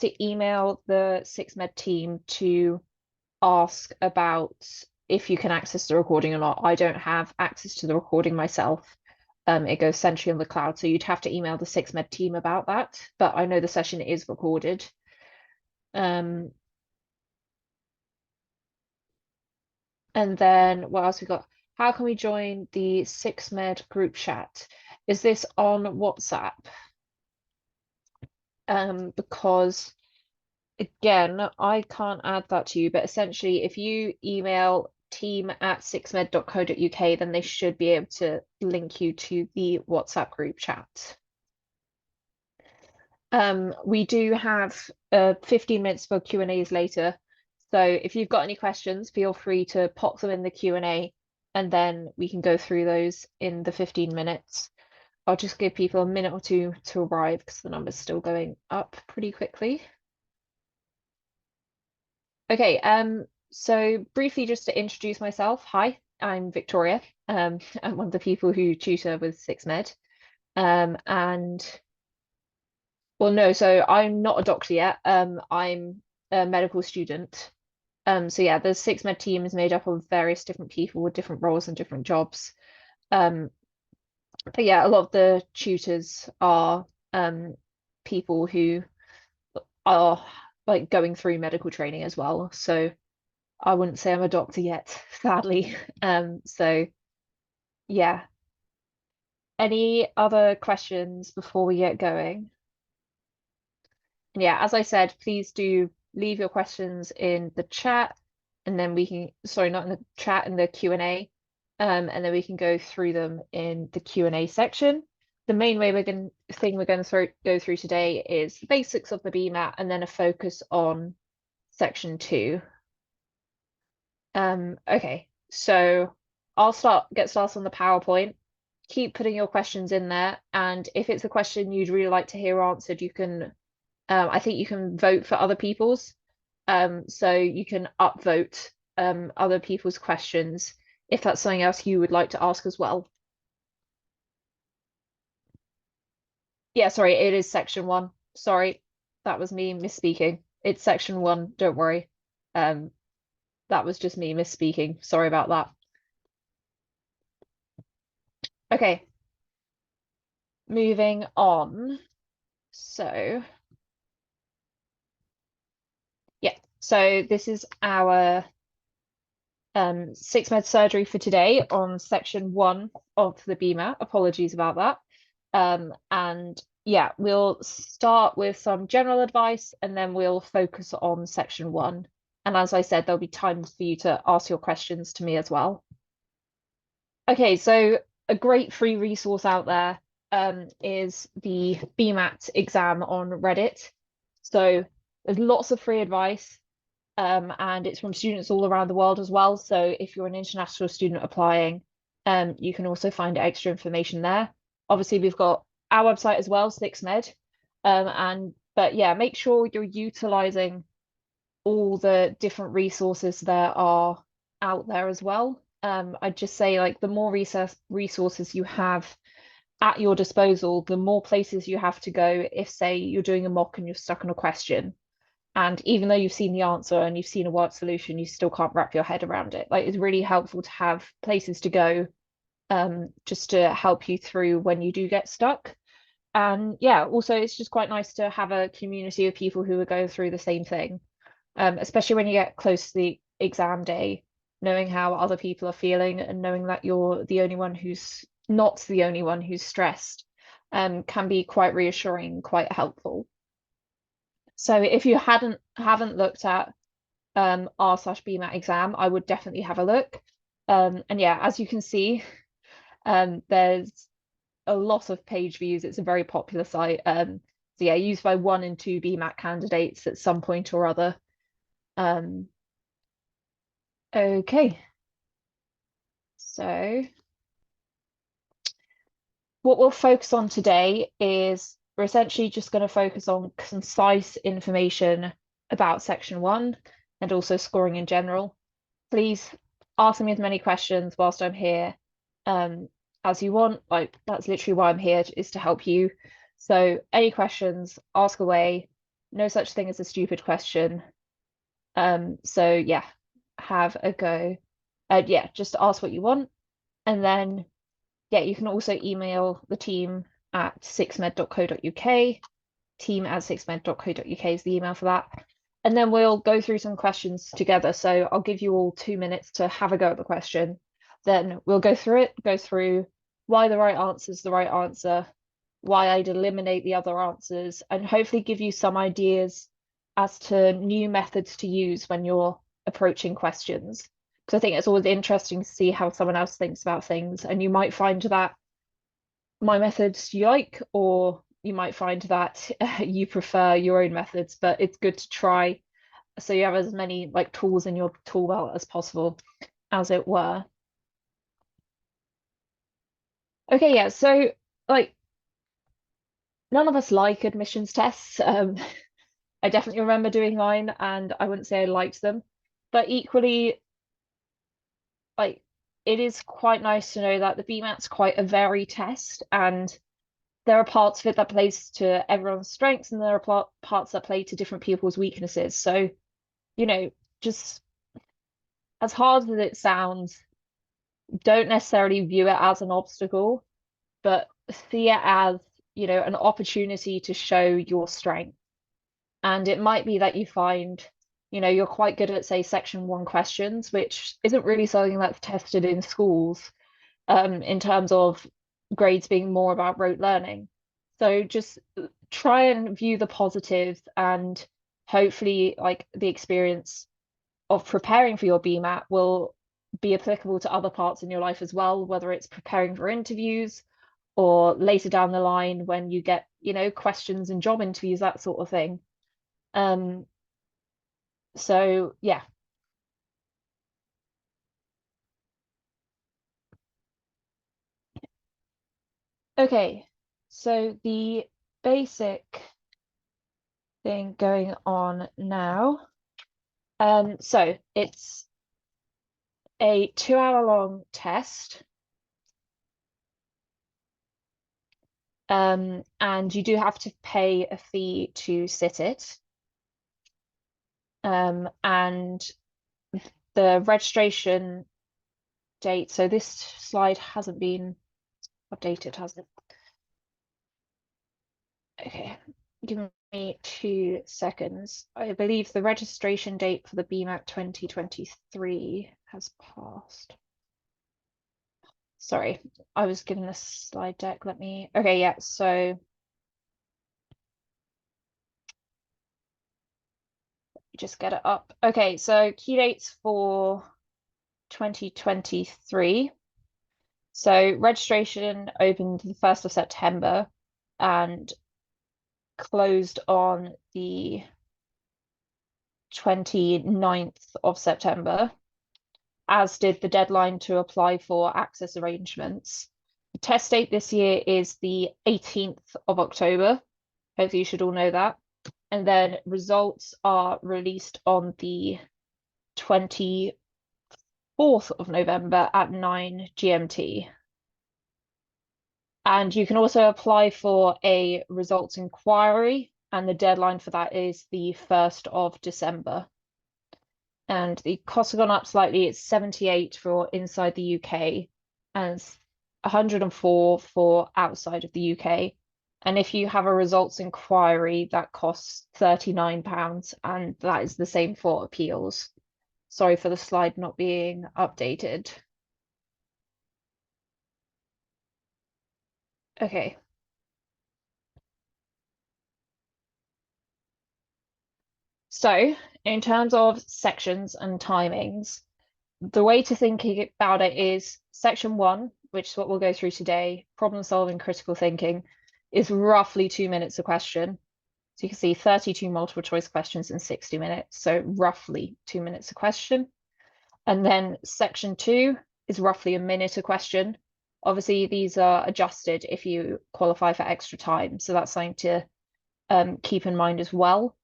to email the 6med team to ask about if you can access the recording or not. I don't have access to the recording myself. It goes centrally on the cloud, so you'd have to email the 6med team about that. But I know the session is recorded. And then what else we got? How can we join the 6med group chat? Is this on WhatsApp? Because again, I can't add that to you, but essentially if you email team@6med.co.uk, then they should be able to link you to the WhatsApp group chat. We do have 15 minutes for Q&As later. So if you've got any questions, feel free to pop them in the Q&A and then we can go through those in the 15 minutes. I'll just give people a minute or two to arrive because the number's still going up pretty quickly. Okay, so briefly just to introduce myself, hi, I'm Victoria. I'm one of the people who tutor with 6med. And well, no, so I'm not a doctor yet. I'm a medical student. So yeah, the 6med team is made up of various different people with different roles and different jobs. But yeah, a lot of the tutors are people who are like going through medical training as well. So I wouldn't say I'm a doctor yet, sadly. So yeah. Any other questions before we get going? And yeah, as I said, please do leave your questions in the chat and then we can, sorry, not in the chat, in the Q&A, and then we can go through them in the Q&A section. The main way we're going to go through today is the basics of the BMAT and then a focus on section 2. Okay, so I'll get started on the PowerPoint. Keep putting your questions in there, and if it's a question you'd really like to hear answered, you can I think you can vote for other people's. So you can upvote other people's questions if that's something else you would like to ask as well. Yeah, sorry, it is section 1. Sorry, that was me misspeaking. It's section 1, don't worry. That was just me misspeaking. Sorry about that. Okay, moving on. So yeah, so this is our 6med surgery for today on section 1 of the BMAT. Apologies about that. And yeah, we'll start with some general advice and then we'll focus on section 1. And as I said, there'll be time for you to ask your questions to me as well. Okay, so a great free resource out there is the BMAT exam on Reddit. So there's lots of free advice. And it's from students all around the world as well. So if you're an international student applying, you can also find extra information there. Obviously, we've got our website as well, 6med. But yeah, make sure you're utilizing all the different resources there are out there as well. I'd just say like the more resources you have at your disposal, the more places you have to go if, say, you're doing a mock and you're stuck on a question. And even though you've seen the answer and you've seen a worked solution, you still can't wrap your head around it. Like, it's really helpful to have places to go just to help you through when you do get stuck. And yeah, also it's just quite nice to have a community of people who are going through the same thing, especially when you get close to the exam day, knowing how other people are feeling and knowing that you're the only one who's not the only one who's stressed can be quite reassuring, quite helpful. So if you haven't looked at r/BMAT exam, I would definitely have a look. And yeah, as you can see, there's a lot of page views. It's a very popular site. So yeah, used by 1 and 2 BMAT candidates at some point or other. Okay. So what we'll focus on today is we're essentially just going to focus on concise information about section 1 and also scoring in general. Please ask me as many questions whilst I'm here as you want. Like, that's literally why I'm here, is to help you. So any questions, ask away. No such thing as a stupid question. So yeah, have a go. Yeah, just ask what you want. And then, yeah, you can also email the team at sixmed.co.uk. Team@sixmed.co.uk is the email for that. And then we'll go through some questions together. So I'll give you all 2 minutes to have a go at the question. Then we'll go through it, go through why the right answer is the right answer, why I'd eliminate the other answers, and hopefully give you some ideas as to new methods to use when you're approaching questions. Because I think it's always interesting to see how someone else thinks about things. And you might find that my methods you like, or you might find that you prefer your own methods, but it's good to try so you have as many like tools in your tool belt as possible, as it were. Okay, yeah, so like none of us like admissions tests. I definitely remember doing mine and I wouldn't say I liked them, but equally, like it is quite nice to know that the BMAT's quite a varied test and there are parts of it that plays to everyone's strengths and there are parts that play to different people's weaknesses. So, you know, just as hard as it sounds, don't necessarily view it as an obstacle, but see it as, an opportunity to show your strength. And it might be that you find, you're quite good at, say, section one questions, which isn't really something that's tested in schools, in terms of grades being more about rote learning. So just try and view the positive and hopefully like the experience of preparing for your BMAT will be applicable to other parts in your life as well, whether it's preparing for interviews or later down the line when you get, questions and job interviews, that sort of thing. Um, so yeah. Okay. So the basic thing going on now. So it's a 2 hour long test. And you do have to pay a fee to sit it. And the registration date, so this slide hasn't been updated, has it? Okay, give me 2 seconds. I believe the registration date for the BMAT 2023 has passed. Sorry, I was given this slide deck. Okay, yeah, so just get it up. Okay, so key dates for 2023. So registration opened the 1st of September and closed on the 29th of September, as did the deadline to apply for access arrangements. The test date this year is the 18th of October. Hopefully you should all know that. And then results are released on the 24th of November at 9 GMT. And you can also apply for a results inquiry, and the deadline for that is the 1st of December. And the costs have gone up slightly. It's 78 for inside the UK and 104 for outside of the UK. And if you have a results inquiry, that costs £39, and that is the same for appeals. Sorry for the slide not being updated. Okay. So, in terms of sections and timings, the way to think about it is section one, which is what we'll go through today, problem solving, critical thinking, is roughly 2 minutes a question. So you can see 32 multiple choice questions in 60 minutes. So roughly 2 minutes a question. And then section two is roughly a minute a question. Obviously, these are adjusted if you qualify for extra time. So that's something to keep in mind as well.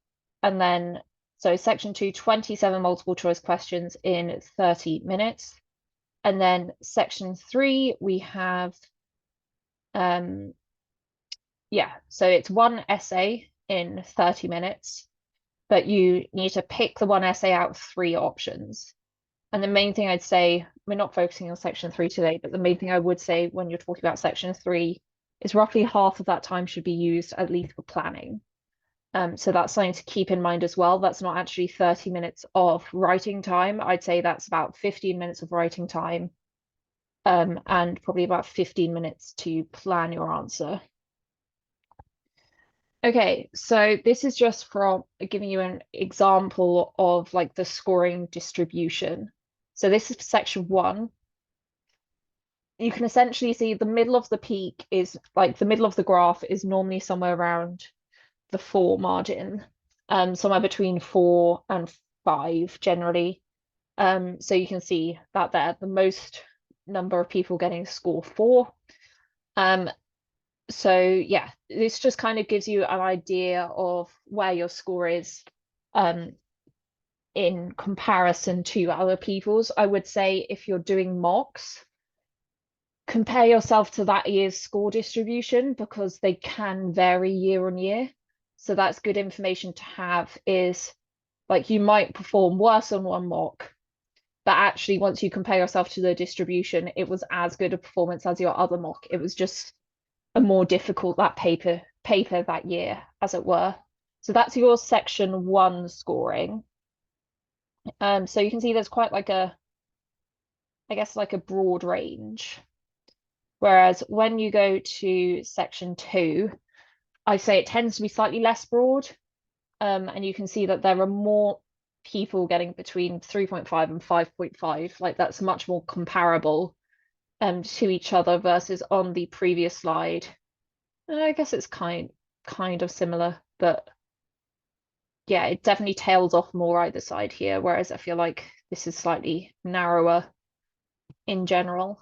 And then, so section two, 27 multiple choice questions in 30 minutes. And then section three, we have, yeah, so it's one essay in 30 minutes, but you need to pick the one essay out of three options. And the main thing I'd say, we're not focusing on section three today, but the main thing I would say when you're talking about section three is roughly half of that time should be used at least for planning. So that's something to keep in mind as well. That's not actually 30 minutes of writing time. I'd say that's about 15 minutes of writing time, and probably about 15 minutes to plan your answer. Okay, so this is just from giving you an example of like the scoring distribution. So this is section one. You can essentially see the middle of the peak is like the middle of the graph is normally somewhere around the 4 margin, somewhere between 4 and 5 generally. So you can see that there, the most number of people getting score 4. So yeah, this just kind of gives you an idea of where your score is in comparison to other people's. I would say if you're doing mocks, compare yourself to that year's score distribution because they can vary year on year. So that's good information to have, is like you might perform worse on one mock, but actually once you compare yourself to the distribution, it was as good a performance as your other mock. It was just a more difficult that paper that year, as it were. So that's your section one scoring. So you can see there's quite like a, I guess like a broad range. Whereas when you go to section two, I say it tends to be slightly less broad. And you can see that there are more people getting between 3.5 and 5.5. Like that's much more comparable to each other versus on the previous slide. And I guess it's kind of similar, but yeah, it definitely tails off more either side here, whereas I feel like this is slightly narrower in general.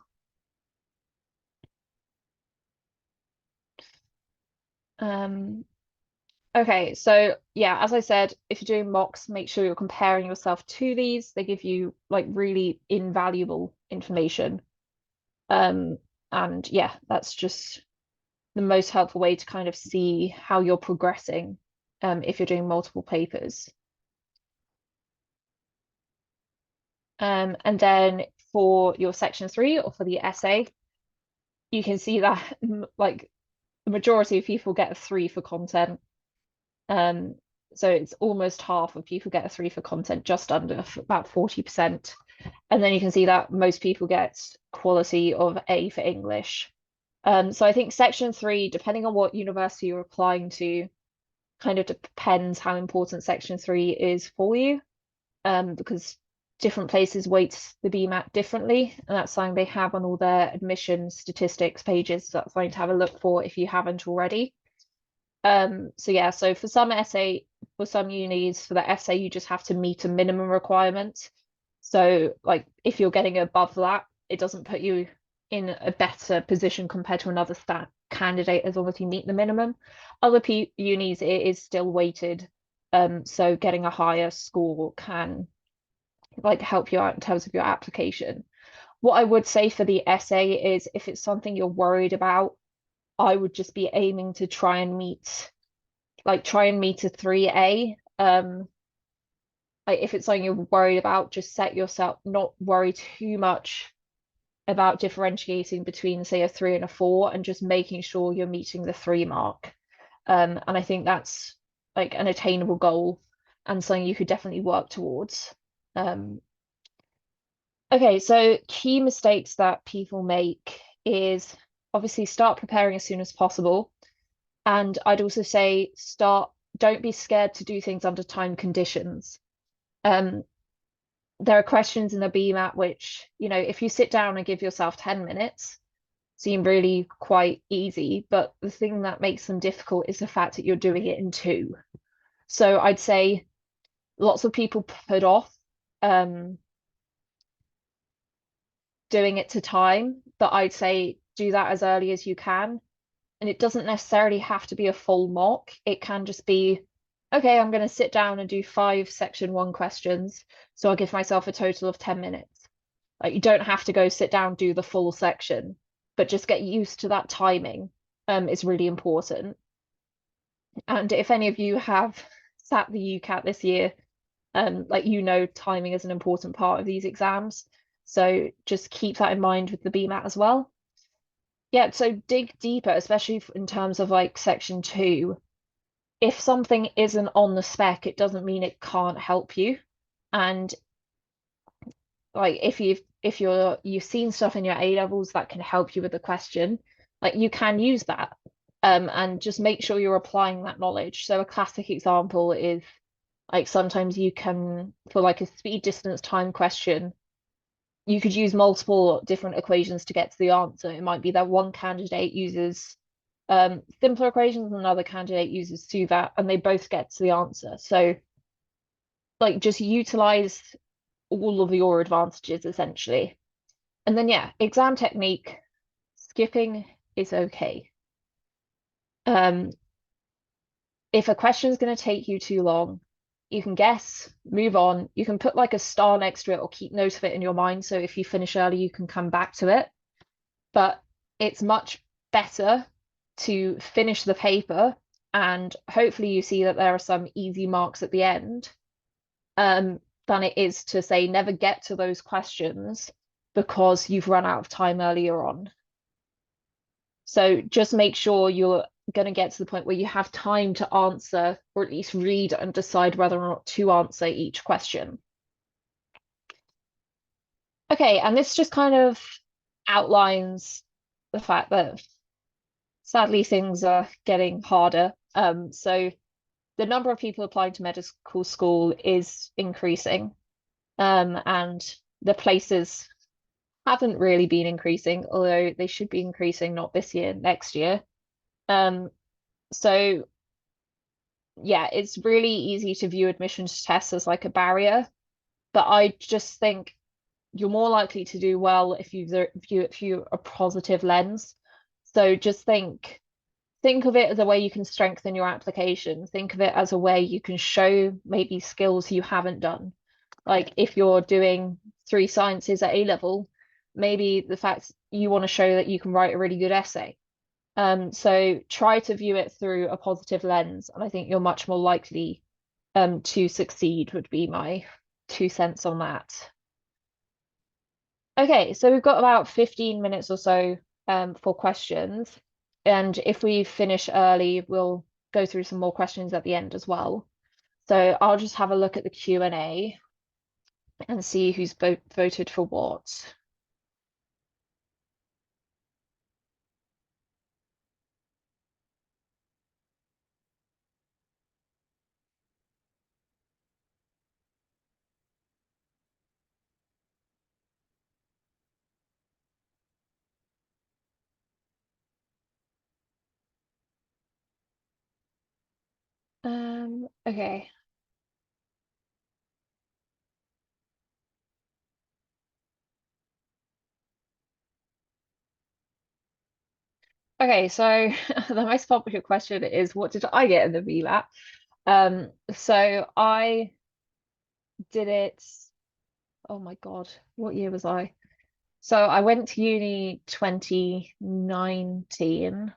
Okay, so yeah, as I said, if you're doing mocks, make sure you're comparing yourself to these. They give you like really invaluable information. And yeah, that's just the most helpful way to kind of see how you're progressing if you're doing multiple papers. And then for your section three or for the essay, you can see that like the majority of people get a 3 for content. So it's almost half of people get a 3 for content, just under about 40%. And then you can see that most people get quality of A for English. So I think section three, depending on what university you're applying to, kind of depends how important section three is for you. Because different places weight the BMAT differently, and that's something they have on all their admission statistics pages. So that's something to have a look for if you haven't already. So yeah, so for some essay, for some unis, for the essay, you just have to meet a minimum requirement. So like if you're getting above that, it doesn't put you in a better position compared to another stat candidate as long as you meet the minimum. Other unis, it is still weighted. So getting a higher score can like help you out in terms of your application. What I would say for the essay is if it's something you're worried about, I would just be aiming to try and meet a 3A. Like if it's something you're worried about, just set yourself, not worry too much about differentiating between say a 3 and a 4 and just making sure you're meeting the 3 mark. And I think that's like an attainable goal and something you could definitely work towards. Okay, so key mistakes that people make is obviously start preparing as soon as possible. And I'd also say don't be scared to do things under time conditions. There are questions in the BMAT which, if you sit down and give yourself 10 minutes, seem really quite easy, but the thing that makes them difficult is the fact that you're doing it in 2. So I'd say lots of people put off doing it to time, but I'd say do that as early as you can. And it doesn't necessarily have to be a full mock. It can just be, okay, I'm going to sit down and do 5 section 1 questions. So I'll give myself a total of 10 minutes. Like you don't have to go sit down, do the full section, but just get used to that timing is really important. And if any of you have sat the UCAT this year, like timing is an important part of these exams. So just keep that in mind with the BMAT as well. Yeah, so dig deeper, especially in terms of like section 2. If something isn't on the spec, it doesn't mean it can't help you. And like if you've seen stuff in your A levels that can help you with the question, like you can use that. And just make sure you're applying that knowledge. So a classic example is like sometimes you can, for like a speed distance time question, you could use multiple different equations to get to the answer. It might be that one candidate uses simpler equations and another candidate uses SUVAT, and they both get to the answer. So like just utilize all of your advantages essentially. And then yeah, exam technique, skipping is okay. Um, if a question is going to take you too long, you can guess, move on. You can put like a star next to it or keep note of it in your mind. So if you finish early, you can come back to it. But it's much better to finish the paper and hopefully you see that there are some easy marks at the end, than it is to say never get to those questions because you've run out of time earlier on. So just make sure you're going to get to the point where you have time to answer or at least read and decide whether or not to answer each question. Okay, and this just kind of outlines the fact that sadly things are getting harder. So the number of people applying to medical school is increasing, and the places haven't really been increasing, although they should be increasing not this year, next year. So yeah, it's really easy to view admissions tests as like a barrier, but I just think you're more likely to do well if you view it through a positive lens. So just think of it as a way you can strengthen your application. Think of it as a way you can show maybe skills you haven't done. Like if you're doing 3 sciences at A level, maybe the fact you want to show that you can write a really good essay. So try to view it through a positive lens, and I think you're much more likely to succeed would be my 2 cents on that. Okay, so we've got about 15 minutes or so for questions. And if we finish early, we'll go through some more questions at the end as well. So I'll just have a look at the Q&A and see who's voted for what. Okay. Okay, so the most popular question is what did I get in the BMAT? So I did it, oh my God, what year was I? So I went to uni 2019.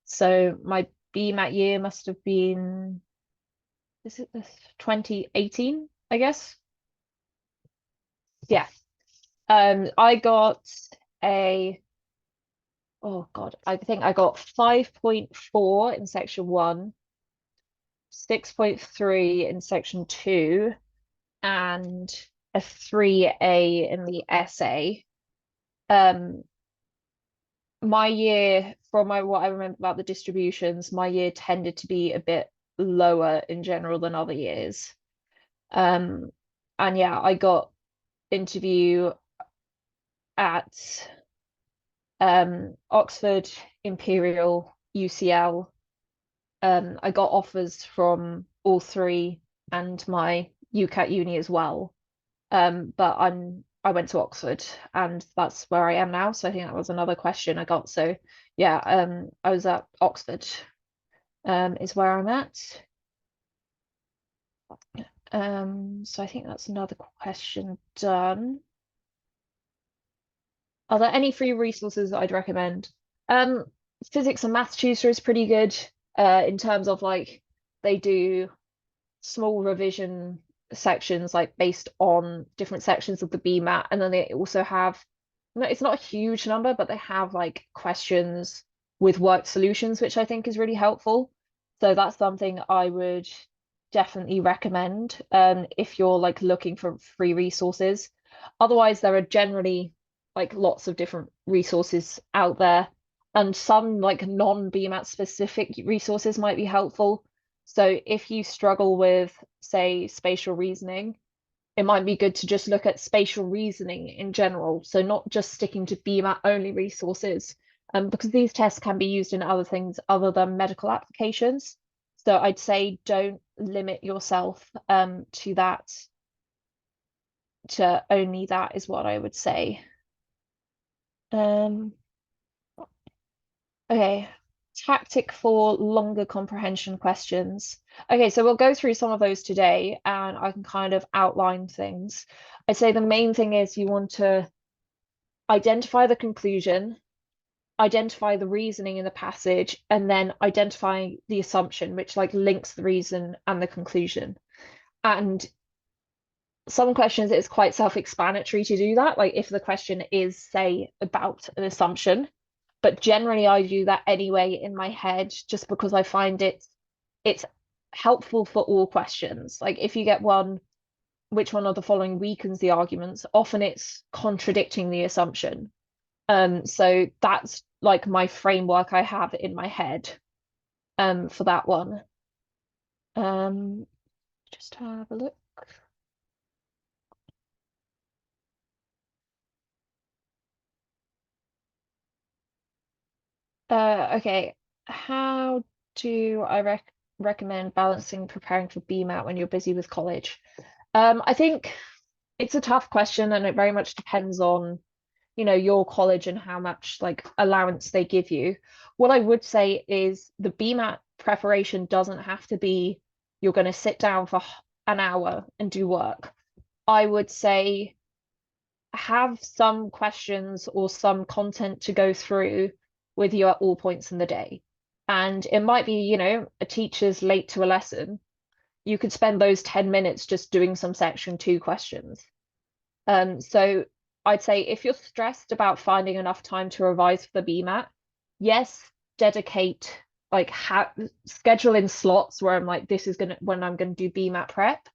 So my BMAT year must have been, is it this 2018, I guess? Yeah. I got a, oh God, I think I got 5.4 in section 1, 6.3 in section 2, and a 3A in the essay. Um, my year, from what I remember about the distributions, my year tended to be a bit lower in general than other years. Um, and yeah, I got interview at Oxford, Imperial, UCL. I got offers from all three and my UCAT uni as well. But I went to Oxford and that's where I am now. So I think that was another question I got. So yeah, I was at Oxford, is where I'm at. So I think that's another question done. Are there any free resources that I'd recommend? Physics and math tutor is pretty good. in terms of like they do small revision sections like based on different sections of the BMAT, and then they also have, no, it's not a huge number, but they have like questions with worked solutions, which I think is really helpful. So that's something I would definitely recommend if you're like looking for free resources. Otherwise, there are generally like lots of different resources out there, and some like non-BMAT specific resources might be helpful. So if you struggle with, say, spatial reasoning, it might be good to just look at spatial reasoning in general. So not just sticking to BMAT only resources, because these tests can be used in other things other than medical applications. So I'd say don't limit yourself to that, to only that is what I would say. Um, okay. Tactic for longer comprehension questions. Okay, so we'll go through some of those today and I can kind of outline things. I'd say the main thing is you want to identify the conclusion, identify the reasoning in the passage, and then identify the assumption, which like links the reason and the conclusion. And some questions it's quite self-explanatory to do that, like if the question is, say, about an assumption. But generally I do that anyway in my head just because I find it's helpful for all questions. Like if you get one, which one of the following weakens the arguments, often it's contradicting the assumption. So that's like my framework I have in my head for that one. Just have a look. Okay. How do I recommend balancing preparing for BMAT when you're busy with college? I think it's a tough question and it very much depends on, your college and how much like allowance they give you. What I would say is the BMAT preparation doesn't have to be you're going to sit down for an hour and do work. I would say have some questions or some content to go through with you at all points in the day. And it might be, a teacher's late to a lesson. You could spend those 10 minutes just doing some section two questions. So I'd say if you're stressed about finding enough time to revise for the BMAT, yes, dedicate like schedule in slots where I'm like, this is gonna when I'm gonna do BMAT prep.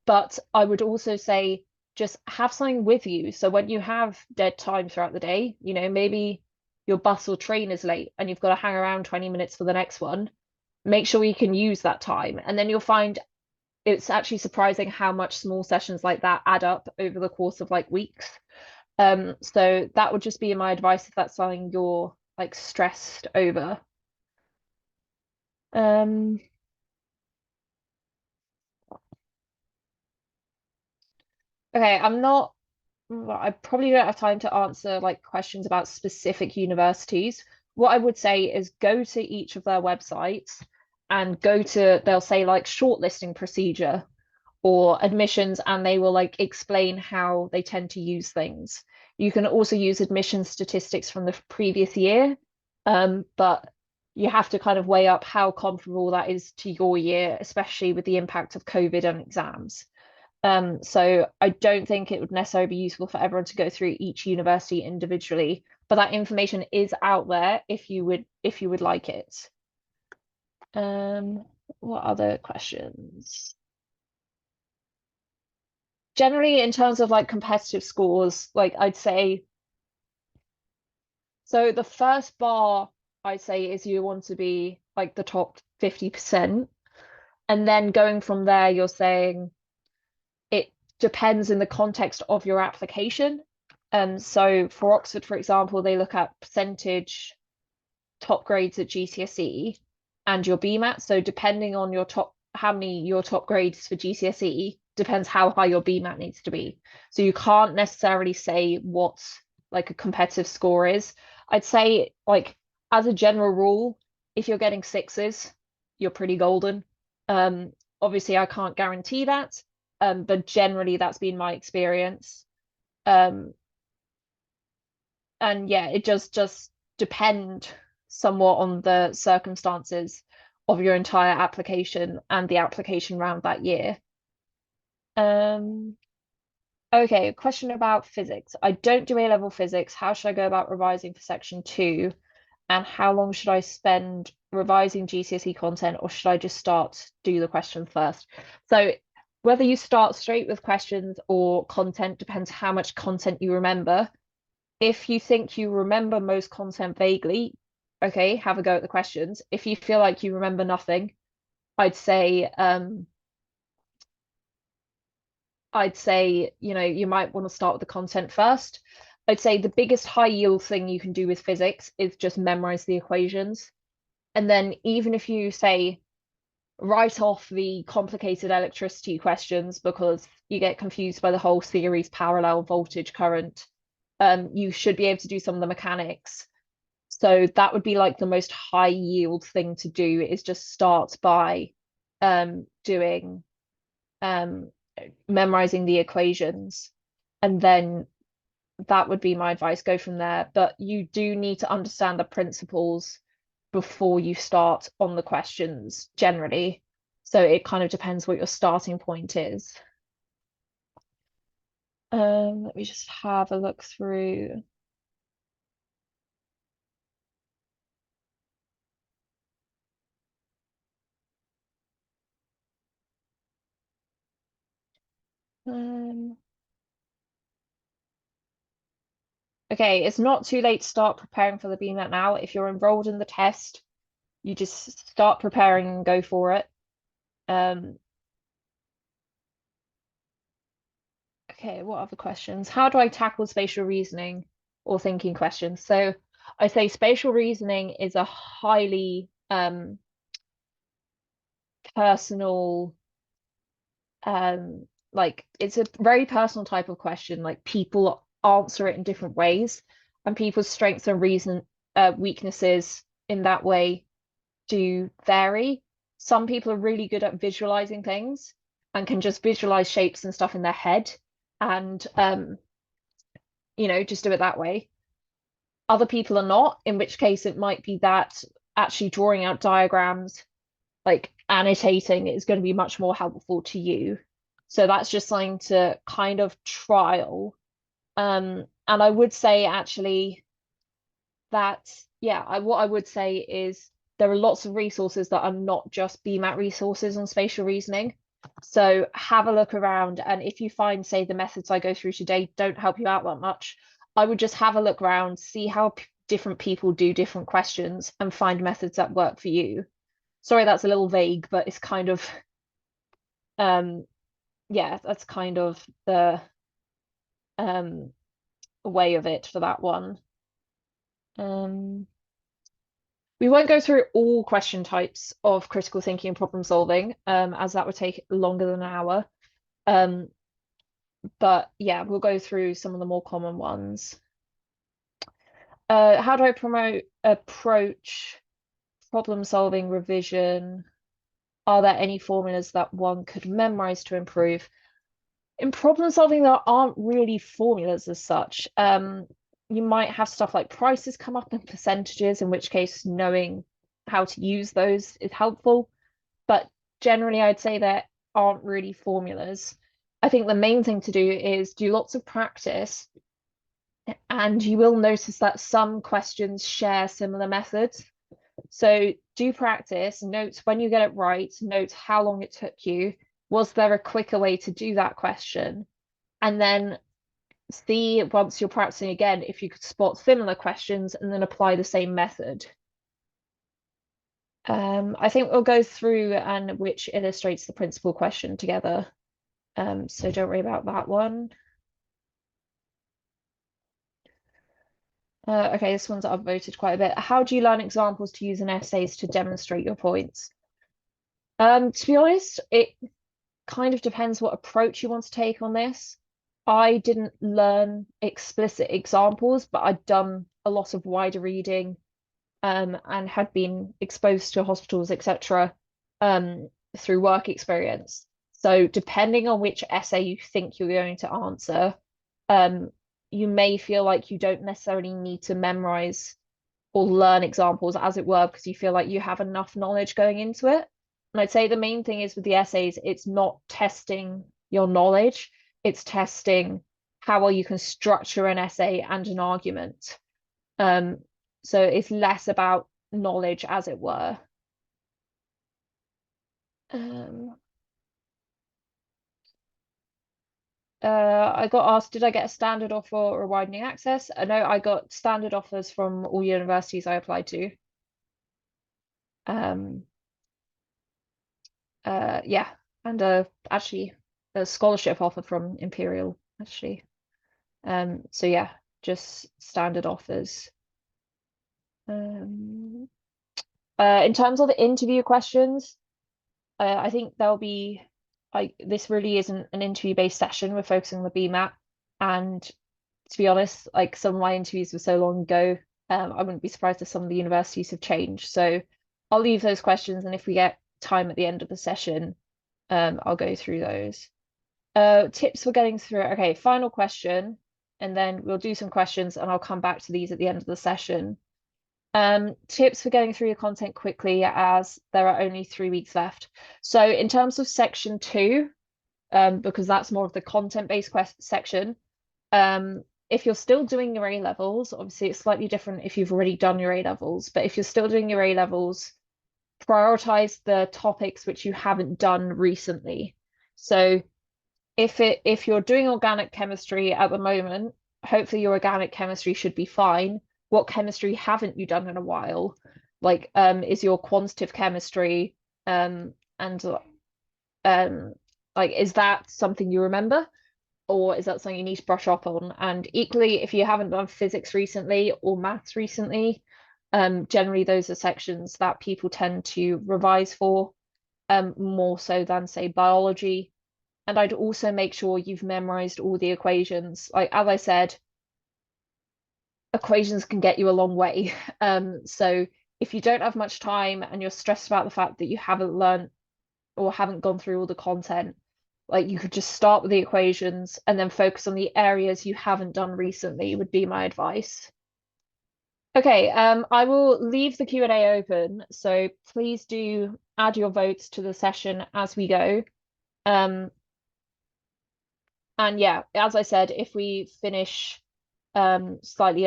But I would also say just have something with you. So when you have dead time throughout the day, maybe your bus or train is late and you've got to hang around 20 minutes for the next one, make sure you can use that time. And then you'll find it's actually surprising how much small sessions like that add up over the course of like weeks. So that would just be my advice if that's something you're like stressed over. Um, okay, I probably don't have time to answer like questions about specific universities. What I would say is go to each of their websites and they'll say like shortlisting procedure or admissions, and they will like explain how they tend to use things. You can also use admission statistics from the previous year, but you have to kind of weigh up how comparable that is to your year, especially with the impact of COVID and exams. So I don't think it would necessarily be useful for everyone to go through each university individually, but that information is out there if you would like it. What other questions? Generally, in terms of like competitive scores, like I'd say, so the first bar I'd say is you want to be like the top 50%. And then going from there, you're saying it depends in the context of your application. So for Oxford, for example, they look at percentage top grades at GCSE and your BMAT. So depending on how many your top grades for GCSE depends how high your BMAT needs to be. So you can't necessarily say what like a competitive score is. I'd say like as a general rule, if you're getting sixes, you're pretty golden. Um, Obviously I can't guarantee that, but generally that's been my experience. Um, and yeah, it just depend somewhat on the circumstances. of your entire application and the application round that year. Um, okay, a question about physics. I don't do A-level physics. How should I go about revising for section 2? And how long should I spend revising GCSE content, or should I just do the questions first? So whether you start straight with questions or content depends how much content you remember. If you think you remember most content vaguely, okay, have a go at the questions. If you feel like you remember nothing, I'd say you might want to start with the content first. I'd say the biggest high yield thing you can do with physics is just memorize the equations. And then even if you say write off the complicated electricity questions because you get confused by the whole series, parallel, voltage, current, you should be able to do some of the mechanics. So that would be like the most high yield thing to do, is just start by doing memorizing the equations, and then that would be my advice. Go from there. But you do need to understand the principles before you start on the questions generally. So it kind of depends what your starting point is. Let me just have a look through. Um, okay, it's not too late to start preparing for the BMAT now. If you're enrolled in the test, you just start preparing and go for it. Um, okay, what other questions? How do I tackle spatial reasoning or thinking questions? So I say spatial reasoning is a highly personal, like it's a very personal type of question. Like people answer it in different ways, and people's strengths and weaknesses in that way do vary. Some people are really good at visualizing things and can just visualize shapes and stuff in their head, and just do it that way. Other people are not, in which case it might be that actually drawing out diagrams, like annotating, is going to be much more helpful to you. So that's just something to kind of trial. And I would say actually that, yeah, what I would say is there are lots of resources that are not just BMAT resources on spatial reasoning. So have a look around, and if you find, say, the methods I go through today don't help you out that much, I would just have a look around, see how different people do different questions, and find methods that work for you. Sorry, that's a little vague, but it's kind of um yeah, that's kind of the um way of it for that one. Um we won't go through all question types of critical thinking and problem solving, as that would take longer than an hour. Um, but yeah, we'll go through some of the more common ones. How do I approach problem solving revision? Are there any formulas that one could memorize to improve? In problem solving, there aren't really formulas as such. You might have stuff like prices come up and percentages, in which case knowing how to use those is helpful. But generally, I'd say there aren't really formulas. I think the main thing to do is do lots of practice, and you will notice that some questions share similar methods. So do practice, note when you get it right, note how long it took you. Was there a quicker way to do that question? And then see, once you're practicing again, if you could spot similar questions and then apply the same method. I think we'll go through and which illustrates the principal question together. So don't worry about that one. Okay, this one's upvoted quite a bit. How do you learn examples to use in essays to demonstrate your points? To be honest, it kind of depends what approach you want to take on this. I didn't learn explicit examples, but I'd done a lot of wider reading, and had been exposed to hospitals, etc., through work experience. So depending on which essay you think you're going to answer, you may feel like you don't necessarily need to memorize or learn examples, as it were, because you feel like you have enough knowledge going into it. And I'd say the main thing is with the essays, it's not testing your knowledge, it's testing how well you can structure an essay and an argument. Um, so it's less about knowledge, as it were. Um, I got asked, did I get a standard offer or a widening access? No, I got standard offers from all universities I applied to. Um, yeah, and actually a scholarship offer from Imperial, actually. So yeah, just standard offers. Um, in terms of the interview questions, I think there'll be like this really isn't an interview-based session. We're focusing on the BMAT, and to be honest, like some of my interviews were so long ago, I wouldn't be surprised if some of the universities have changed. So I'll leave those questions, and if we get time at the end of the session, I'll go through those. Tips for getting through it. Okay, final question, and then we'll do some questions, and I'll come back to these at the end of the session. Tips for getting through your content quickly, as there are only 3 weeks left. So in terms of section 2, because that's more of the content-based section, if you're still doing your A levels, obviously it's slightly different if you've already done your A levels, but if you're still doing your A levels, prioritize the topics which you haven't done recently. So if you're doing organic chemistry at the moment, hopefully your organic chemistry should be fine. What chemistry haven't you done in a while? Like, is your quantitative chemistry, and like, is that something you remember? Or is that something you need to brush up on? And equally, if you haven't done physics recently or maths recently, generally those are sections that people tend to revise for, more so than, say, biology. And I'd also make sure you've memorized all the equations. Like, as I said, equations can get you a long way. So if you don't have much time and you're stressed about the fact that you haven't learned or haven't gone through all the content, like you could just start with the equations and then focus on the areas you haven't done recently, would be my advice. Okay, I will leave the Q&A open, so please do add your votes to the session as we go. And yeah, as I said, if we finish slightly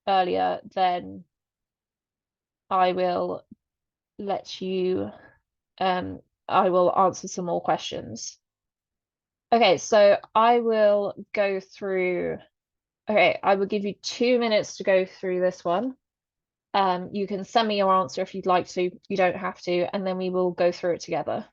earlier, then I will let you I will answer some more questions. Okay, so I will go through. Okay, I will give you 2 minutes to go through this one. You can send me your answer if you'd like to. You don't have to, and then we will go through it together.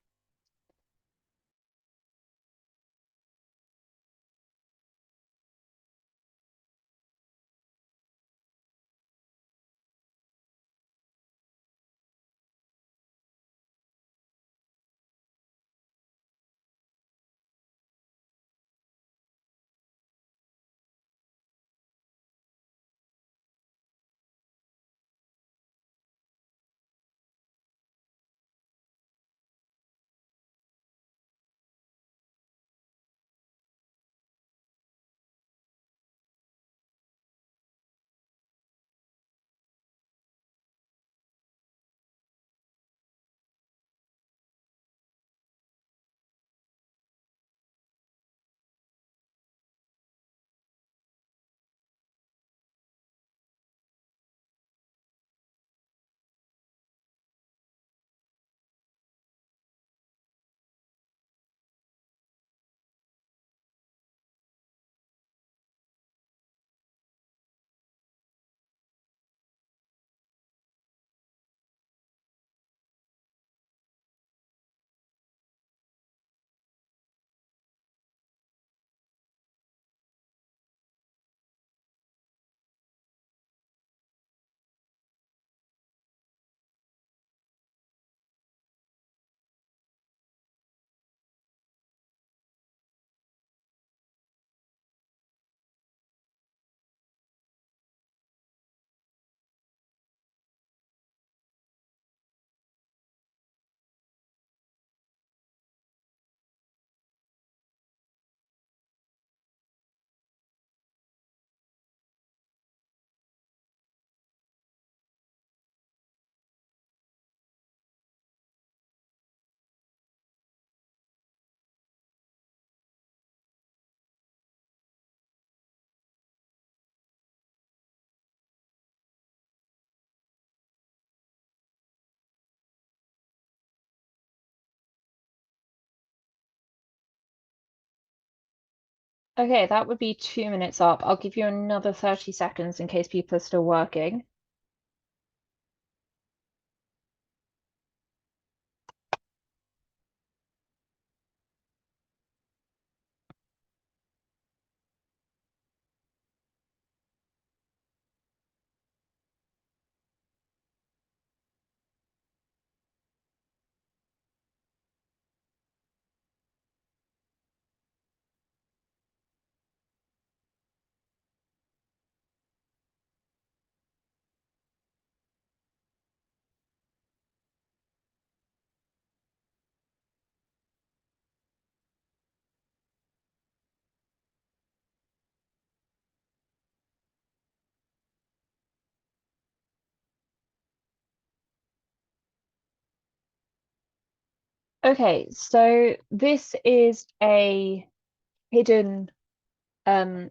Okay, that would be 2 minutes up. I'll give you another 30 seconds in case people are still working. Okay, so this is a hidden um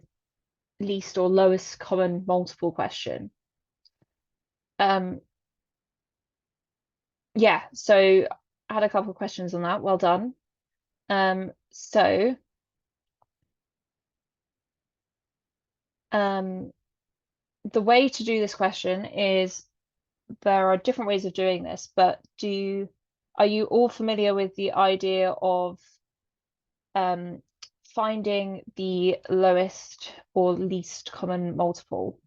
least or lowest common multiple question. Um yeah, so I had a couple of questions on that. Well done. So um the way to do this question is there are different ways of doing this, but are you all familiar with the idea of um finding the lowest or least common multiple?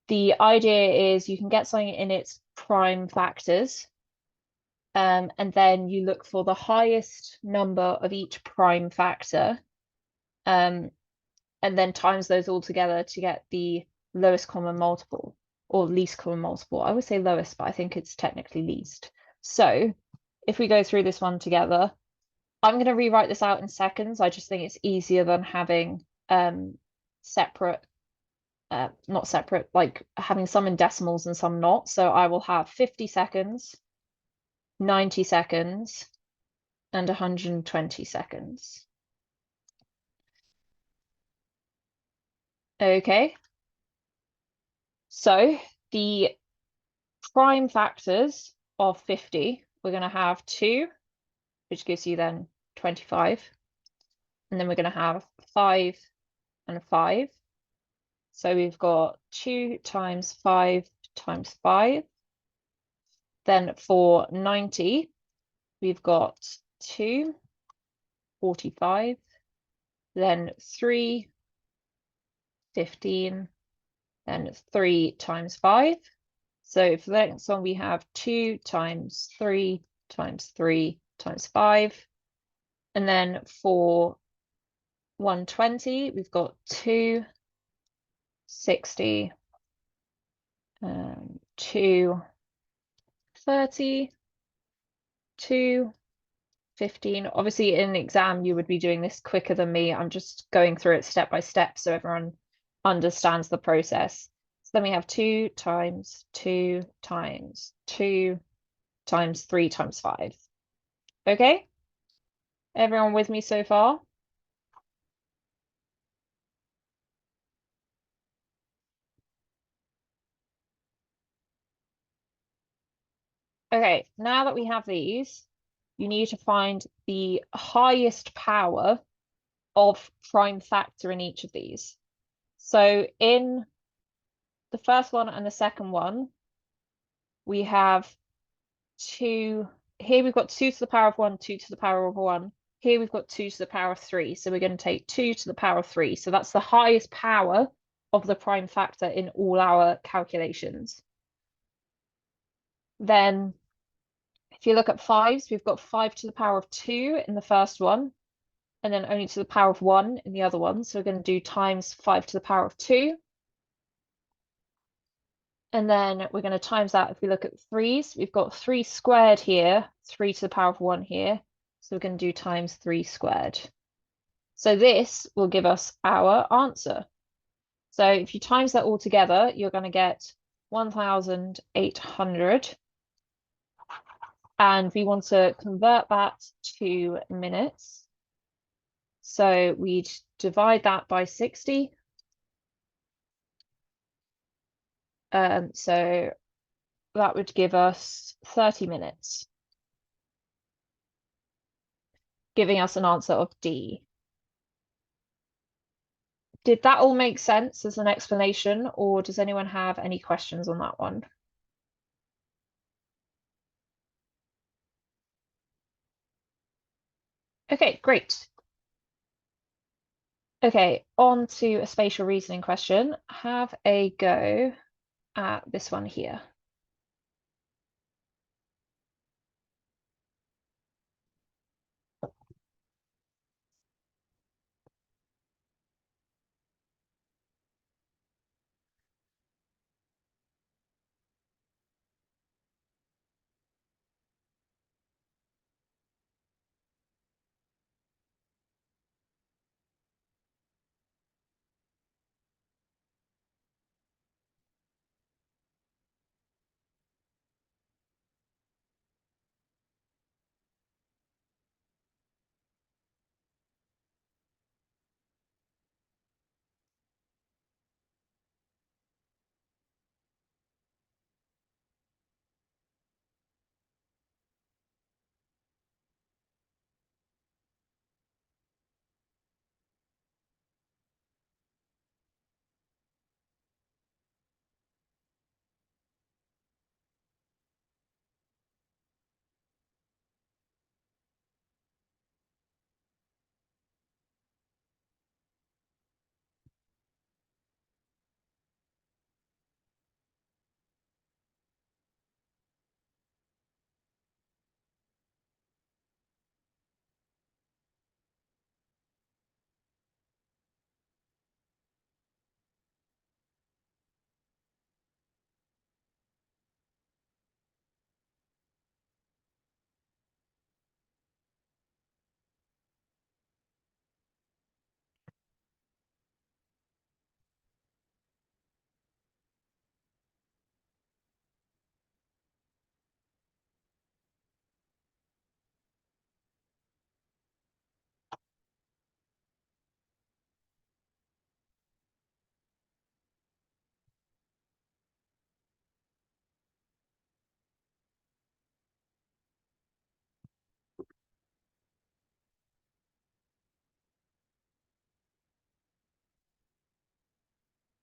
The idea is you can get something in its prime factors, and then you look for the highest number of each prime factor, um, and then times those all together to get the lowest common multiple or least common multiple. I would say lowest, but I think it's technically least. So if we go through this one together, I'm going to rewrite this out in seconds. I just think it's easier than having separate not separate, like having some in decimals and some not. So I will have 50 seconds, 90 seconds, and 120 seconds. Okay, so the prime factors of 50, we're going to have 2, which gives you then 25. And then we're going to have 5 and 5. So we've got 2 times 5 times 5. Then for 90, we've got 2, 45, then 3, 15, then 3 times 5. So for the next one, we have 2 times 3 times 3 times 5. And then for 120, we've got 2, 60, 2, 30, 2, 15. Obviously, in an exam, you would be doing this quicker than me. I'm just going through it step by step so everyone understands the process. So then we have 2 times 2 times 2 times 3 times 5. Okay? Everyone with me so far? Okay, now that we have these, you need to find the highest power of prime factor in each of these. So in the first one and the second one, we have 2. Here we've got 2 to the power of 1, 2 to the power of 1. Here we've got 2 to the power of 3. So we're going to take 2 to the power of 3. So that's the highest power of the prime factor in all our calculations. Then if you look at fives, we've got 5 to the power of 2 in the first one, and then only to the power of 1 in the other one. So we're going to do times 5 to the power of 2. And then we're going to times that. If we look at threes, we've got 3 squared here, 3 to the power of 1 here. So we're going to do times 3 squared. So this will give us our answer. So if you times that all together, you're going to get 1,800. And we want to convert that to minutes. So we'd divide that by 60. So that would give us 30 minutes, giving us an answer of D. Did that all make sense as an explanation, or does anyone have any questions on that one? Okay, great. Okay, on to a spatial reasoning question. Have a go at this one here.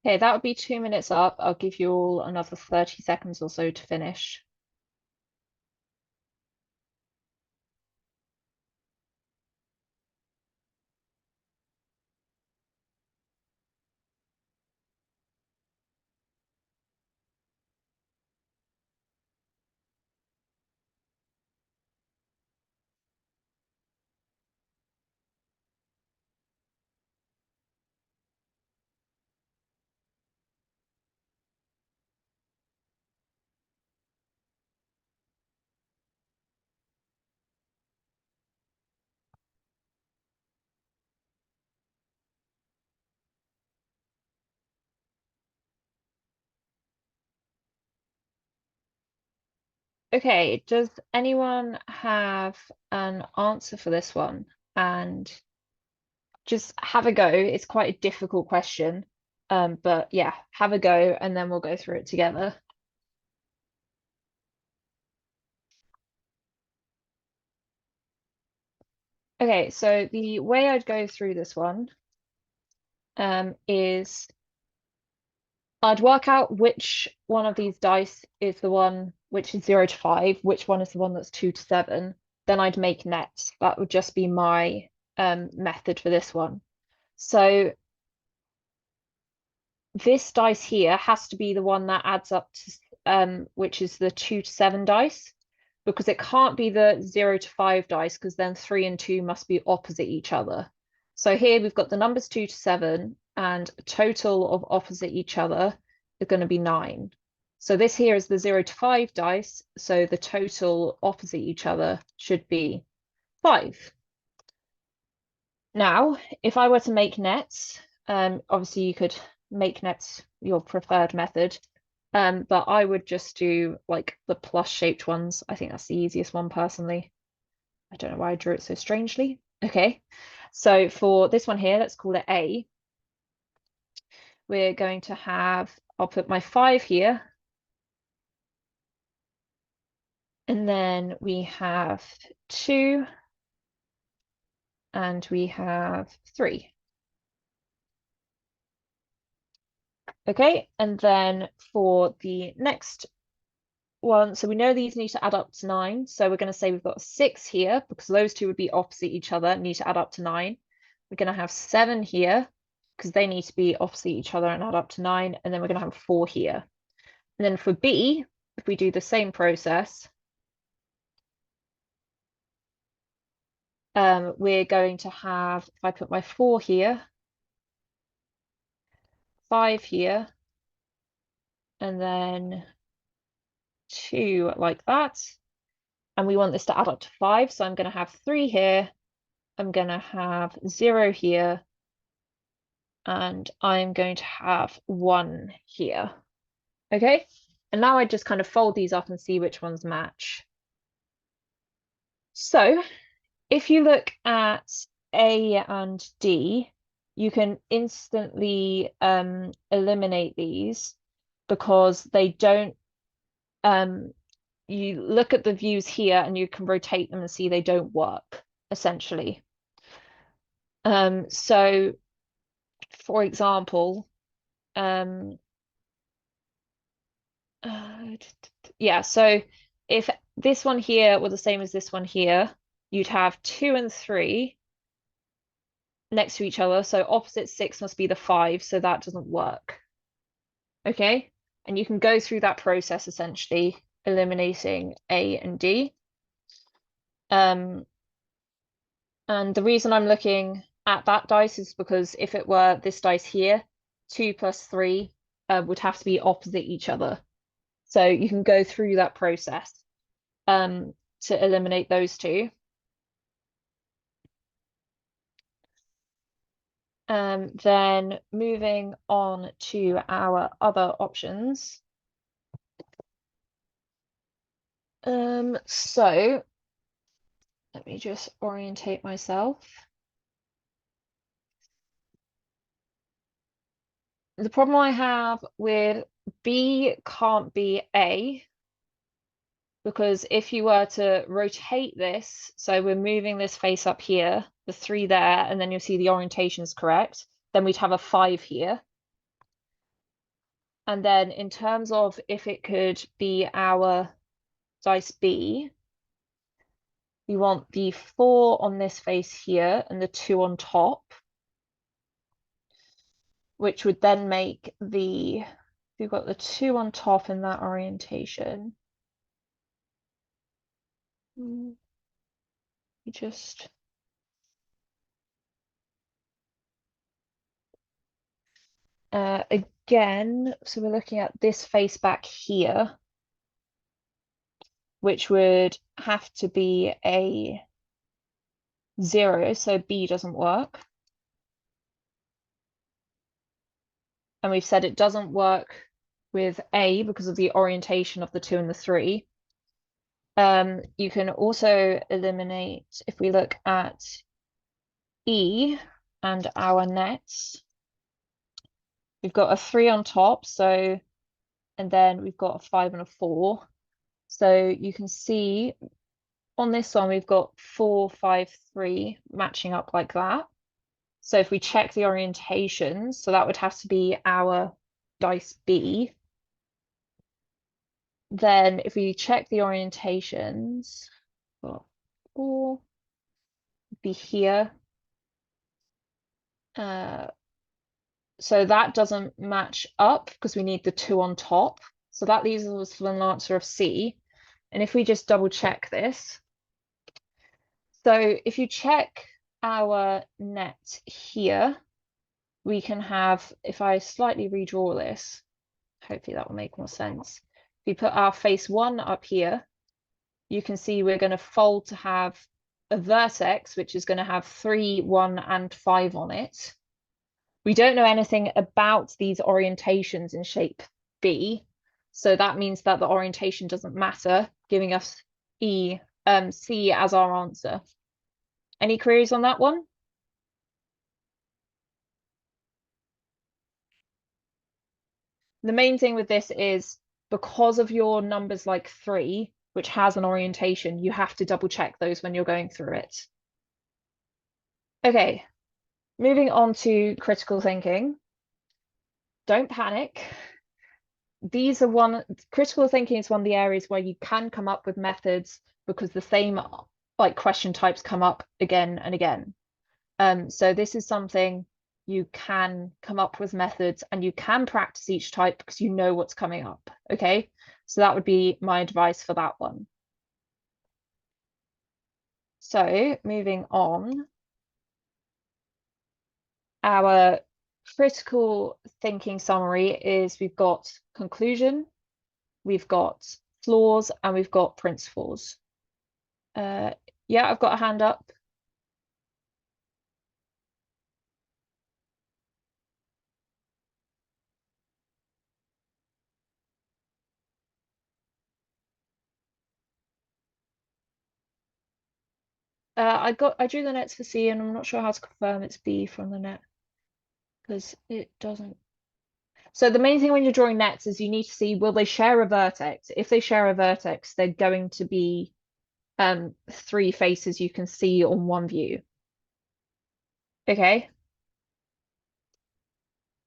Okay, that would be 2 minutes up. I'll give you all another 30 seconds or so to finish. Okay, does anyone have an answer for this one? And just have a go. It's quite a difficult question. But yeah, have a go and then we'll go through it together. Okay, so the way I'd go through this one is I'd work out which one of these dice is the one which is 0 to 5, which one is the one that's 2 to 7. Then I'd make nets. That would just be my method for this one. So this dice here has to be the one that adds up to which is the 2 to 7 dice, because it can't be the 0 to 5 dice, because then 3 and 2 must be opposite each other. So here we've got the numbers 2 to 7, and total of opposite each other is going to be 9. So this here is the 0 to 5 dice, so the total opposite each other should be 5. Now, if I were to make nets, obviously you could make nets your preferred method, but I would just do like the plus shaped ones. I think that's the easiest one personally. I don't know why I drew it so strangely. Okay, so for this one here, let's call it A. We're going to have, I'll put my 5 here, and then we have 2, and we have 3. Okay, and then for the next one, so we know these need to add up to 9. So we're going to say we've got a 6 here because those two would be opposite each other, need to add up to 9. We're going to have 7 here because they need to be opposite each other and add up to 9. And then we're going to have 4 here. And then for B, if we do the same process, we're going to have, if I put my 4 here, 5 here, and then 2 like that. And we want this to add up to 5. So I'm going to have 3 here. I'm going to have 0 here. And I'm going to have 1 here. Okay? And now I just kind of fold these up and see which ones match. So if you look at A and D, you can instantly eliminate these because they don't you look at the views here and you can rotate them and see they don't work, essentially. So for example, yeah, so if this one here were the same as this one here, you'd have 2 and 3 next to each other. So opposite 6 must be the 5, so that doesn't work. Okay? And you can go through that process essentially, eliminating A and D. And the reason I'm looking at that dice is because if it were this dice here, 2 plus 3 would have to be opposite each other. So you can go through that process to eliminate those two. Then moving on to our other options. So let me just orientate myself. The problem I have with B can't be A, because if you were to rotate this, so we're moving this face up here, the 3 there, and then you'll see the orientation is correct, then we'd have a 5 here. And then in terms of if it could be our dice B, we want the 4 on this face here and the 2 on top, which would then make the, we've got the 2 on top in that orientation. We just again, so we're looking at this face back here, which would have to be a 0, so B doesn't work. And we've said it doesn't work with A because of the orientation of the 2 and the 3. You can also eliminate, if we look at E and our nets, we've got a 3 on top, so, and then we've got a 5 and a 4. So you can see on this one, we've got 4, 5, 3 matching up like that. So if we check the orientations, so that would have to be our dice B. Then if we check the orientations, got 4 be here. So that doesn't match up because we need the 2 on top. So that leaves us with an answer of C. And if we just double check this, so if you check our net here, we can have, if I slightly redraw this, hopefully that will make more sense. If we put our face 1 up here, you can see we're going to fold to have a vertex, which is going to have 3, 1, and 5 on it. We don't know anything about these orientations in shape B, so that means that the orientation doesn't matter, giving us C as our answer. Any queries on that one? The main thing with this is because of your numbers like 3, which has an orientation, you have to double check those when you're going through it. Okay, moving on to critical thinking. don't panic. Critical thinking is one of the areas where you can come up with methods because the same like question types come up again and again. So this is something you can come up with methods and you can practice each type because you know what's coming up. Okay, so that would be my advice for that one. So moving on, our critical thinking summary is we've got conclusion, we've got flaws, and we've got principles. Yeah, I've got a hand up. I drew the nets for C and I'm not sure how to confirm it's B from the net because it doesn't. So the main thing when you're drawing nets is you need to see, will they share a vertex? If they share a vertex, they're going to be three faces you can see on one view. Okay.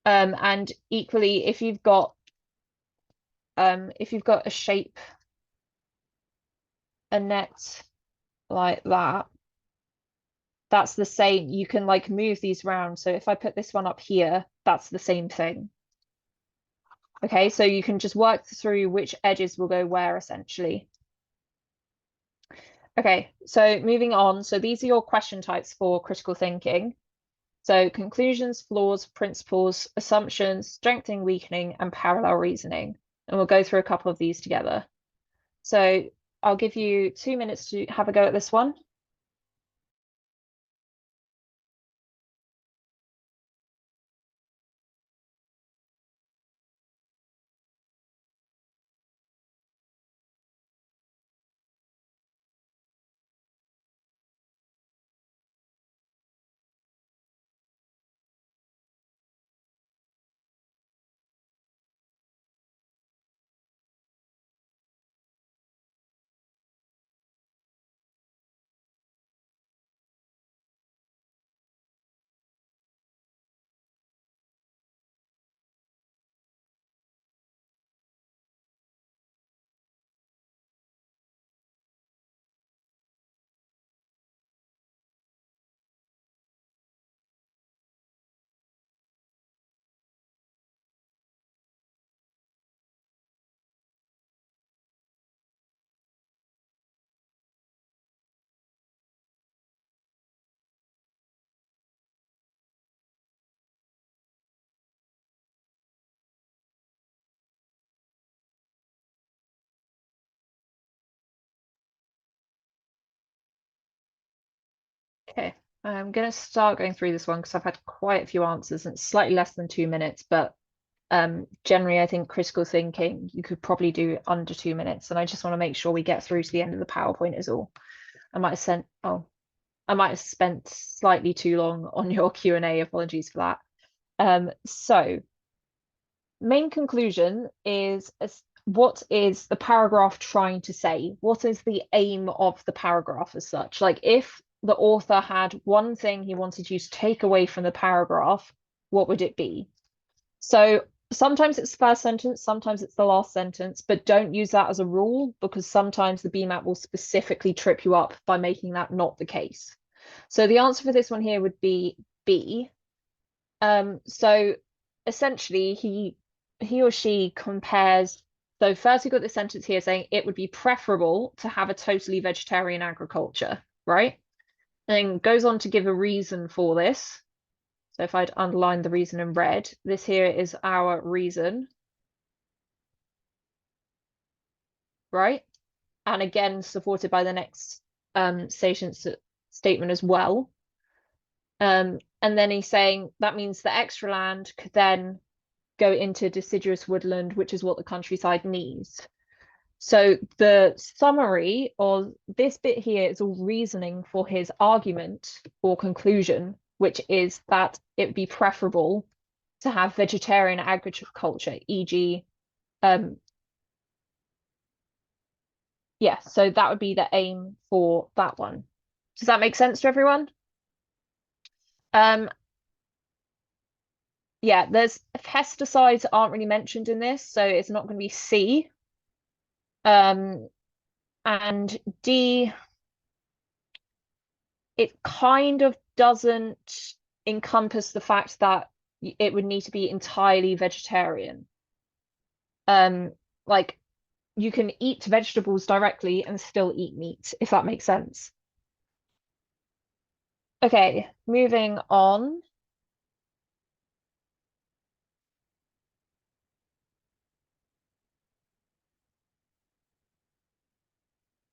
And equally, if you've got a shape, a net like that, that's the same. You can like move these around. So if I put this one up here, that's the same thing. Okay, so you can just work through which edges will go where essentially. Okay, so moving on. So these are your question types for critical thinking. So conclusions, flaws, principles, assumptions, strengthening, weakening, and parallel reasoning. And we'll go through a couple of these together. So I'll give you 2 minutes to have a go at this one. Okay, I'm going to start going through this one because I've had quite a few answers and it's slightly less than 2 minutes, but generally I think critical thinking you could probably do under 2 minutes, and I just want to make sure we get through to the end of the PowerPoint is all. I might have spent slightly too long on your Q&A. Apologies for that. So main conclusion is what is the paragraph trying to say? What is the aim of the paragraph as such? Like if the author had one thing he wanted you to take away from the paragraph, what would it be? So sometimes it's the first sentence, sometimes it's the last sentence, but don't use that as a rule because sometimes the BMAT will specifically trip you up by making that not the case. So the answer for this one here would be B. So essentially he or she compares. So first we've got this sentence here saying it would be preferable to have a totally vegetarian agriculture, right? And then goes on to give a reason for this. So if I'd underline the reason in red, this here is our reason, right? And again, supported by the next statement as well. And then he's saying that means the extra land could then go into deciduous woodland, which is what the countryside needs. So the summary of this bit here is all reasoning for his argument or conclusion, which is that it would be preferable to have vegetarian agriculture, e.g., yeah, so that would be the aim for that one. Does that make sense to everyone? Yeah, there's pesticides aren't really mentioned in this, so it's not going to be C. Um, and D, it kind of doesn't encompass the fact that it would need to be entirely vegetarian. Um, like you can eat vegetables directly and still eat meat, if that makes sense. Okay, moving on.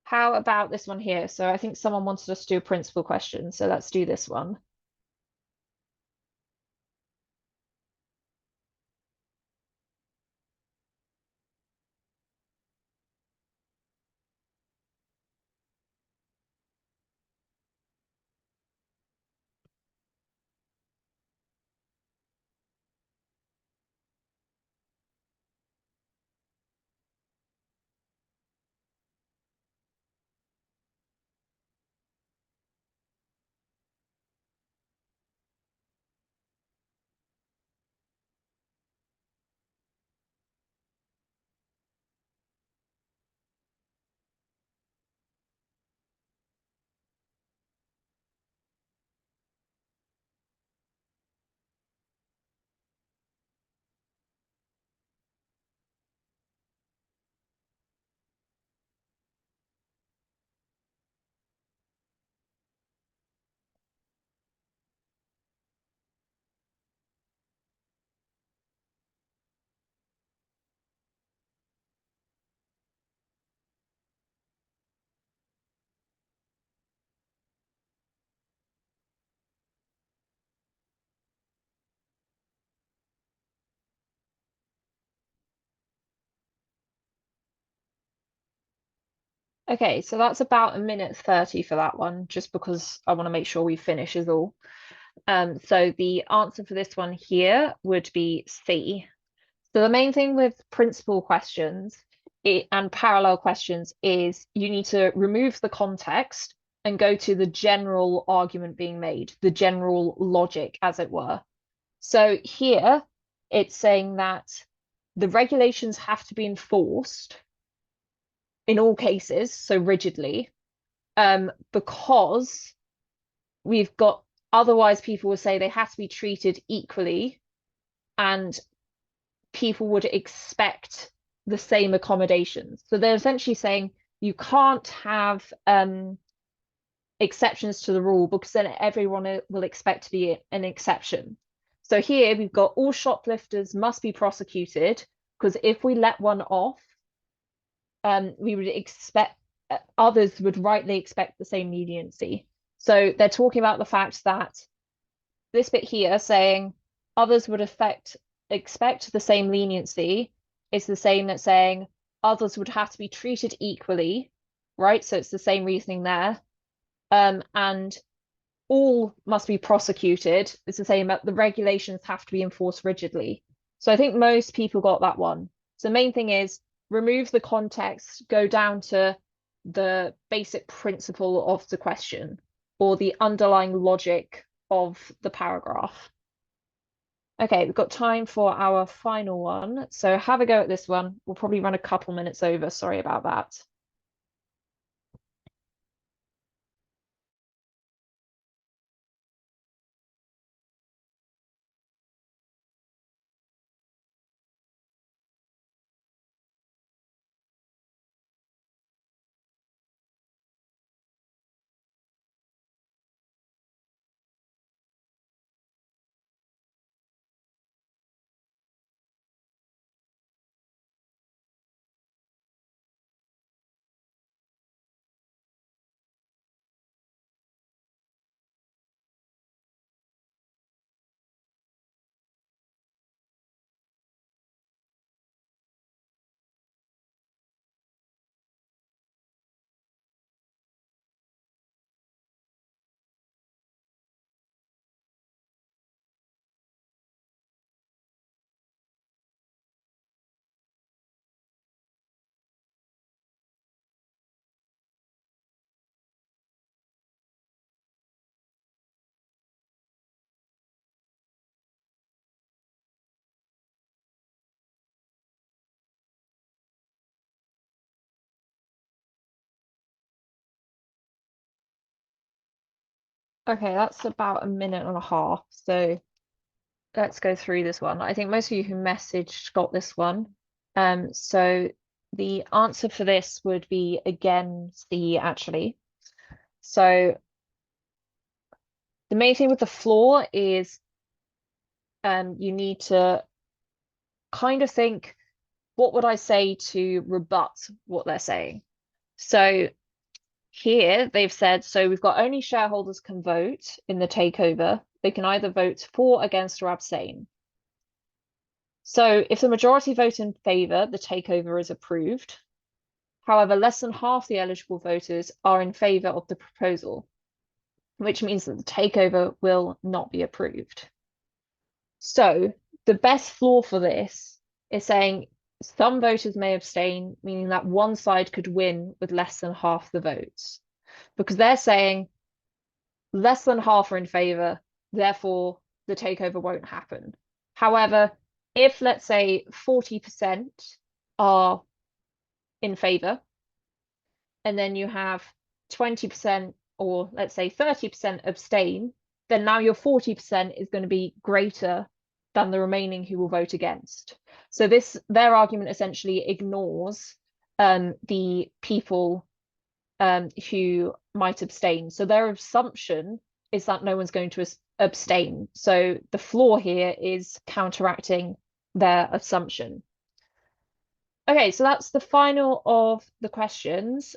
How about this one here? So I think someone wanted us to do a principal question, so let's do this one. Okay, so that's about a minute 30 for that one, just because I want to make sure we finish is all. So the answer for this one here would be C. So the main thing with principal questions and parallel questions is you need to remove the context and go to the general argument being made, the general logic, as it were. So here it's saying that the regulations have to be enforced in all cases, so rigidly, because we've got otherwise people will say they have to be treated equally and people would expect the same accommodations. So they're essentially saying you can't have exceptions to the rule because then everyone will expect to be an exception. So here we've got all shoplifters must be prosecuted because if we let one off, we would expect others would rightly expect the same leniency. So they're talking about the fact that this bit here saying others would expect the same leniency is the same that saying others would have to be treated equally, right? So it's the same reasoning there. And all must be prosecuted. It's the same that the regulations have to be enforced rigidly. So I think most people got that one. So the main thing is remove the context, go down to the basic principle of the question or the underlying logic of the paragraph. Okay, we've got time for our final one. So have a go at this one. We'll probably run a couple minutes over. Sorry about that. Okay, that's about a minute and a half. So let's go through this one. I think most of you who messaged got this one. So the answer for this would be again C, actually. So the main thing with the flaw is you need to kind of think, what would I say to rebut what they're saying? So here they've said, so we've got only shareholders can vote in the takeover. They can either vote for, against, or abstain. So if the majority vote in favour, the takeover is approved. However, less than half the eligible voters are in favour of the proposal, which means that the takeover will not be approved. So the best flaw for this is saying some voters may abstain, meaning that one side could win with less than half the votes, because they're saying less than half are in favour, therefore the takeover won't happen. However, if let's say 40% are in favour, and then you have 20% or let's say 30% abstain, then now your 40% is going to be greater than the remaining who will vote against. So their argument essentially ignores the people who might abstain. So their assumption is that no one's going to abstain. So the flaw here is counteracting their assumption. Okay, so that's the final of the questions.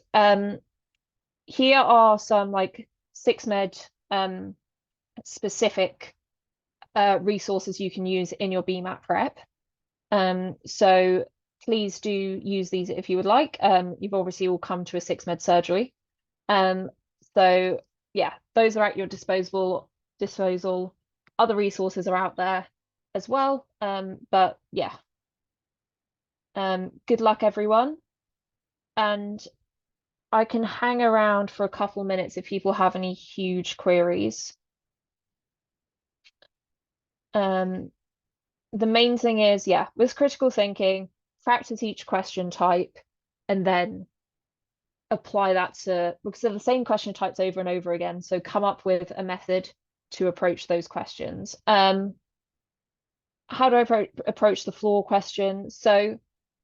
Here are some like 6med specific resources you can use in your BMAT prep. So please do use these if you would like. You've obviously all come to a 6med surgery. So yeah, those are at your disposal. Other resources are out there as well. But yeah, good luck everyone. And I can hang around for a couple minutes if people have any huge queries. The main thing is, yeah, with critical thinking, practice each question type and then apply that to, because they're the same question types over and over again. So come up with a method to approach those questions. How do I approach the flaw question? So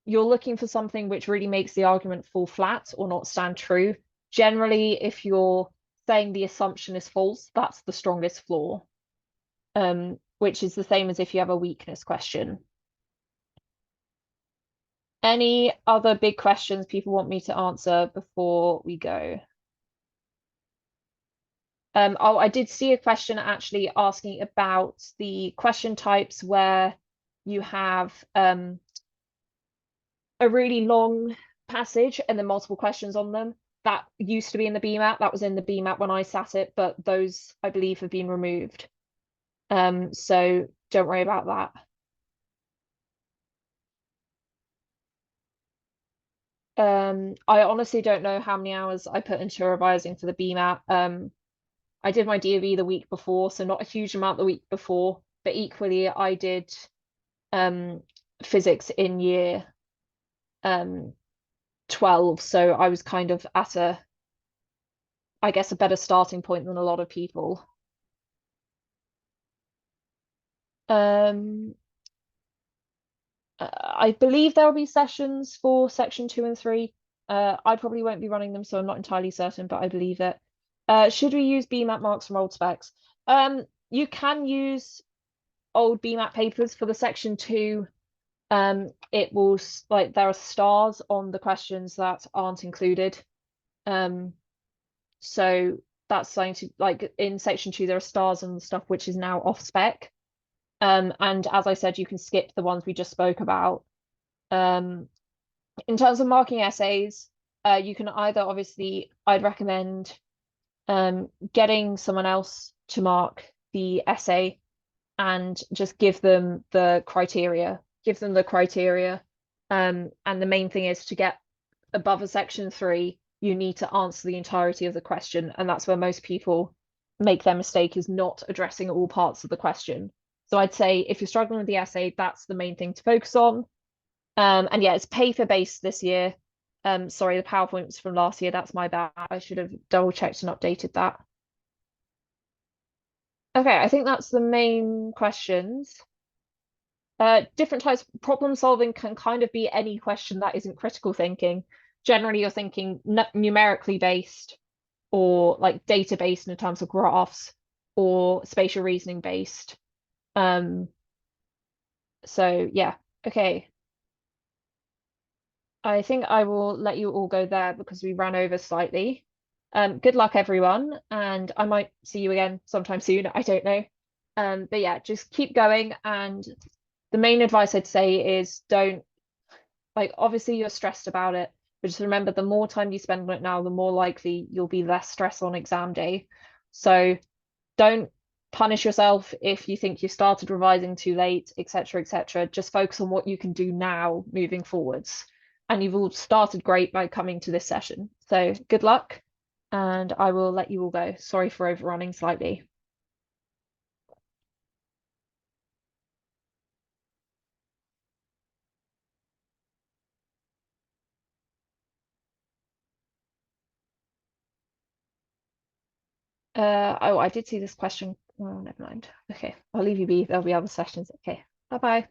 you're looking for something which really makes the argument fall flat or not stand true. Generally, if you're saying the assumption is false, that's the strongest flaw, which is the same as if you have a weakness question. Any other big questions people want me to answer before we go? Oh, I did see a question actually asking about the question types where you have a really long passage and then multiple questions on them. That used to be in the BMAT. That was in the BMAT when I sat it, but those I believe have been removed. So don't worry about that. I honestly don't know how many hours I put into revising for the BMAT. I did my DOV the week before, so not a huge amount the week before, but equally I did physics in year 12, so I was kind of at I guess, a better starting point than a lot of people. I believe there will be sessions for section 2 and 3. I probably won't be running them, so I'm not entirely certain, but I believe it. Should we use BMAT marks from old specs? You can use old BMAT papers for the section 2. It will like there are stars on the questions that aren't included. So that's something to like in section 2 there are stars on the stuff which is now off spec. And as I said, you can skip the ones we just spoke about. In terms of marking essays, you can either obviously I'd recommend getting someone else to mark the essay and just give them the criteria. And the main thing is to get above a section 3, you need to answer the entirety of the question. And that's where most people make their mistake, is not addressing all parts of the question. So I'd say if you're struggling with the essay, that's the main thing to focus on. And yeah, it's paper based this year. Sorry, the PowerPoint was from last year. That's my bad. I should have double checked and updated that. Okay, I think that's the main questions. Different types of problem solving can kind of be any question that isn't critical thinking. Generally, you're thinking numerically based or like data based in terms of graphs or spatial reasoning based. Um, so yeah, okay. I think I will let you all go there because we ran over slightly. Good luck, everyone, and I might see you again sometime soon. I don't know. But yeah, just keep going. And the main advice I'd say is don't like obviously you're stressed about it, but just remember the more time you spend on it now, the more likely you'll be less stressed on exam day. So don't punish yourself if you think you started revising too late, etc., etc. Just focus on what you can do now moving forwards. And you've all started great by coming to this session. So good luck, and I will let you all go. Sorry for overrunning slightly. Oh, I did see this question. Oh, never mind. Okay, I'll leave you be. There'll be other sessions. Okay, bye bye.